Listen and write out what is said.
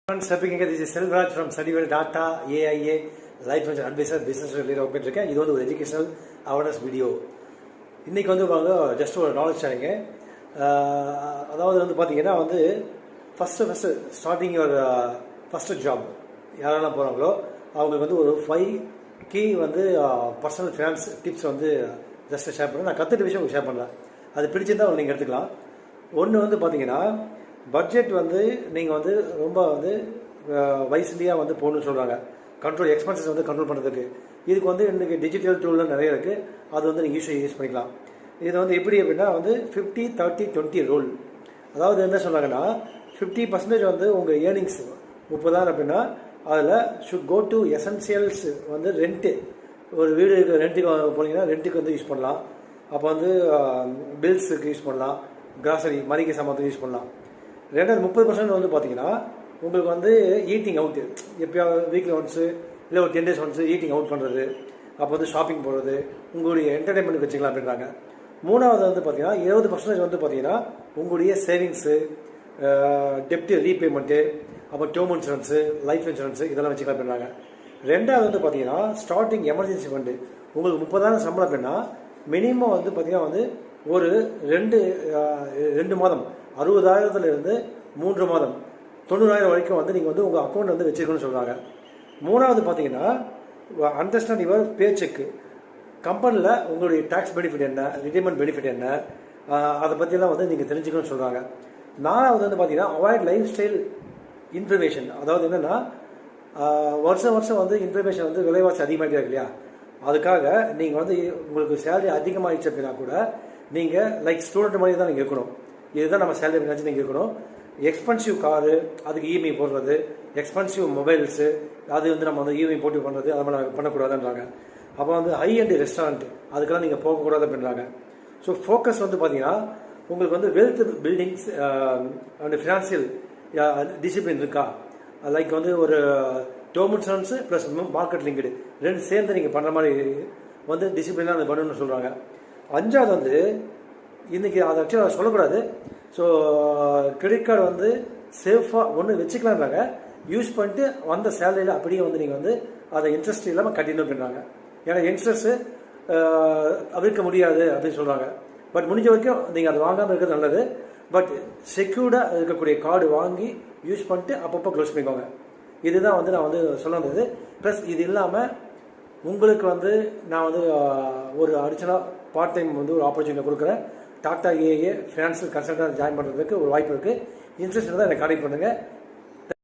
Speaking, this is Selvaraj from Studyville Data AIA Life Insurance Advisor Business Related பண்ணிருக்கேன். இது வந்து ஒரு educational awareness video. இன்னைக்கு வந்து ஜஸ்ட் ஒரு நாலேஜ் ஷேரிங்க. அதாவது வந்து பார்த்தீங்கன்னா வந்து ஃபர்ஸ்ட் ஸ்டார்டிங் ஒரு ஃபர்ஸ்ட் ஜாப் யாரெல்லாம் போகிறாங்களோ அவங்களுக்கு வந்து ஒரு 5 கீ வந்து பர்சனல் ஃபினான்ஸ் டிப்ஸ் வந்து ஜஸ்ட் ஷேர் பண்ணுறேன். நான் கற்றுட்ட விஷயம் உங்களுக்கு ஷேர் பண்ணுறேன். அது பிடிச்சிருந்தா நீங்கள் எடுத்துக்கலாம். ஒன்று வந்து பார்த்தீங்கன்னா பட்ஜெட் வந்து நீங்கள் வந்து ரொம்ப வந்து வைஸ்லியாக வந்து போகணுன்னு சொல்கிறாங்க. கண்ட்ரோல் எக்ஸ்பென்சஸ் வந்து கண்ட்ரோல் பண்ணுறதுக்கு இதுக்கு வந்து இன்றைக்கி டிஜிட்டல் டூல்லாம் நிறைய இருக்குது. அது வந்து நீங்கள் யூஸ் பண்ணிக்கலாம். இது வந்து எப்படி அப்படின்னா வந்து 50-30-20 ரூல். அதாவது என்ன சொல்கிறாங்கன்னா 50% வந்து உங்கள் ஏர்னிங்ஸ் 30,000 அப்படின்னா அதில் ஷுட் கோ டு எசென்சியல்ஸ் வந்து ரெண்ட்டு. ஒரு வீடு ரெண்ட்டுக்கு போனீங்கன்னா ரெண்ட்டுக்கு வந்து யூஸ் பண்ணலாம். அப்போ வந்து பில்ஸுக்கு யூஸ் பண்ணலாம், கிராசரி மளிகை சாமானுக்கு யூஸ் பண்ணலாம். 30% வந்து பார்த்தீங்கன்னா உங்களுக்கு வந்து ஈட்டிங் அவுட்டு, எப்போயாவது வீக்லி ஒன்ஸு இல்லை ஒரு 10 days ஒன்ஸு ஈட்டிங் அவுட் பண்ணுறது, அப்போ வந்து ஷாப்பிங் போகிறது, உங்களுடைய என்டர்டைன்மெண்ட்டுக்கு வச்சுக்கலாம் அப்படின்றாங்க. மூணாவது வந்து பார்த்தீங்கன்னா 20% வந்து பார்த்தீங்கன்னா உங்களுடைய சேவிங்ஸு, டெப்ட் ரீபேமெண்ட்டு, அப்போ டேர்ம் இன்சூரன்ஸு, லைஃப் இன்சூரன்ஸு இதெல்லாம் வச்சுக்கலாம் அப்படின்றாங்க. ரெண்டாவது வந்து பார்த்தீங்கன்னா ஸ்டார்டிங் எமர்ஜென்சி ஃபண்டு. உங்களுக்கு 30,000 சம்பளம் அப்படின்னா மினிமம் வந்து பார்த்தீங்கன்னா வந்து ஒரு 2 மாதம் 60,000 3 மாதம் 90,000 வரைக்கும் வந்து நீங்கள் வந்து உங்கள் அக்கௌண்ட் வந்து வச்சுருக்கணும்னு சொல்கிறாங்க. மூணாவது பார்த்தீங்கன்னா அண்டர்ஸ்டாண்ட் யுவர் பே செக்கு. கம்பெனியில் உங்களுடைய டேக்ஸ் பெனிஃபிட் என்ன, ரிட்டைர்மெண்ட் பெனிஃபிட் என்ன, அதை பற்றியெல்லாம் வந்து நீங்கள் தெரிஞ்சுக்கணும்னு சொல்கிறாங்க. நாலாவது வந்து பார்த்தீங்கன்னா அவாய்ட் லைஃப் ஸ்டைல் இன்ஃபர்மேஷன். அதாவது என்னென்னா வருஷம் வந்து இன்ஃபர்மேஷன் வந்து விலைவாசி அதிகமாகிட்டே இருக்கு இல்லையா, அதுக்காக நீங்கள் வந்து உங்களுக்கு சேலரி அதிகமாகிடுச்சு அப்படின்னா கூட நீங்கள் லைக் ஸ்டூடெண்ட் மாதிரி தான் நீங்கள் இருக்கணும். இதுதான் நம்ம சேலரி நினச்சி நீங்கள் இருக்கணும். எக்ஸ்பென்சிவ் காரு அதுக்கு இஎம்ஐ போடுறது, எக்ஸ்பென்சிவ் மொபைல்ஸு அது வந்து நம்ம வந்து இஎம்ஐ போட்டு பண்ணுறது அது மாதிரி பண்ணக்கூடாதுன்றாங்க. அப்போ வந்து ஹை அண்ட் ரெஸ்டாரண்ட் அதுக்கெல்லாம் நீங்கள் போகக்கூடாது அப்படின்றாங்க. ஸோ ஃபோக்கஸ் வந்து பார்த்தீங்கன்னா உங்களுக்கு வந்து wealth buildings and financial discipline இருக்கா, லைக் வந்து ஒரு term insurance plus market linked ரெண்டு சேர்ந்து நீங்கள் பண்ணுற மாதிரி வந்து டிசிப்ளினாக அது பண்ணணும்னு சொல்கிறாங்க. அஞ்சாவது வந்து இன்றைக்கி அதை ஆக்சுவலாக சொல்லக்கூடாது. ஸோ கிரெடிட் கார்டு வந்து சேஃபாக ஒன்று வச்சுக்கலான்றாங்க. யூஸ் பண்ணிட்டு வந்த சேலரியில் அப்படியே வந்து நீங்கள் வந்து அதை இன்ட்ரெஸ்ட் இல்லாமல் கட்டிடணும் அப்படின்றாங்க. ஏன்னா இன்ட்ரெஸ்ட்டு தவிர்க்க முடியாது அப்படின்னு சொல்கிறாங்க. பட் முடிஞ்ச வரைக்கும் நீங்கள் அதை வாங்காமல் இருக்கிறது நல்லது. பட் செக்யூர்டாக இருக்கக்கூடிய கார்டு வாங்கி யூஸ் பண்ணிட்டு அப்பப்போ க்ளோஸ் பண்ணிக்கோங்க. இதுதான் வந்து நான் வந்து சொல்ல வந்தது. ப்ளஸ் இது இல்லாமல் உங்களுக்கு வந்து நான் வந்து ஒரு அடிஷனலாக பார்ட் டைம் வந்து ஒரு ஆப்பர்ச்சுனிட்டி கொடுக்குறேன். Tata AA financial consultant join பண்ணுறதுக்கு ஒரு வாய்ப்பு இருக்குது. இன்ட்ரெஸ்ட் இருந்தால் எனக்கு கான்டெக்ட் பண்ணுங்கள்.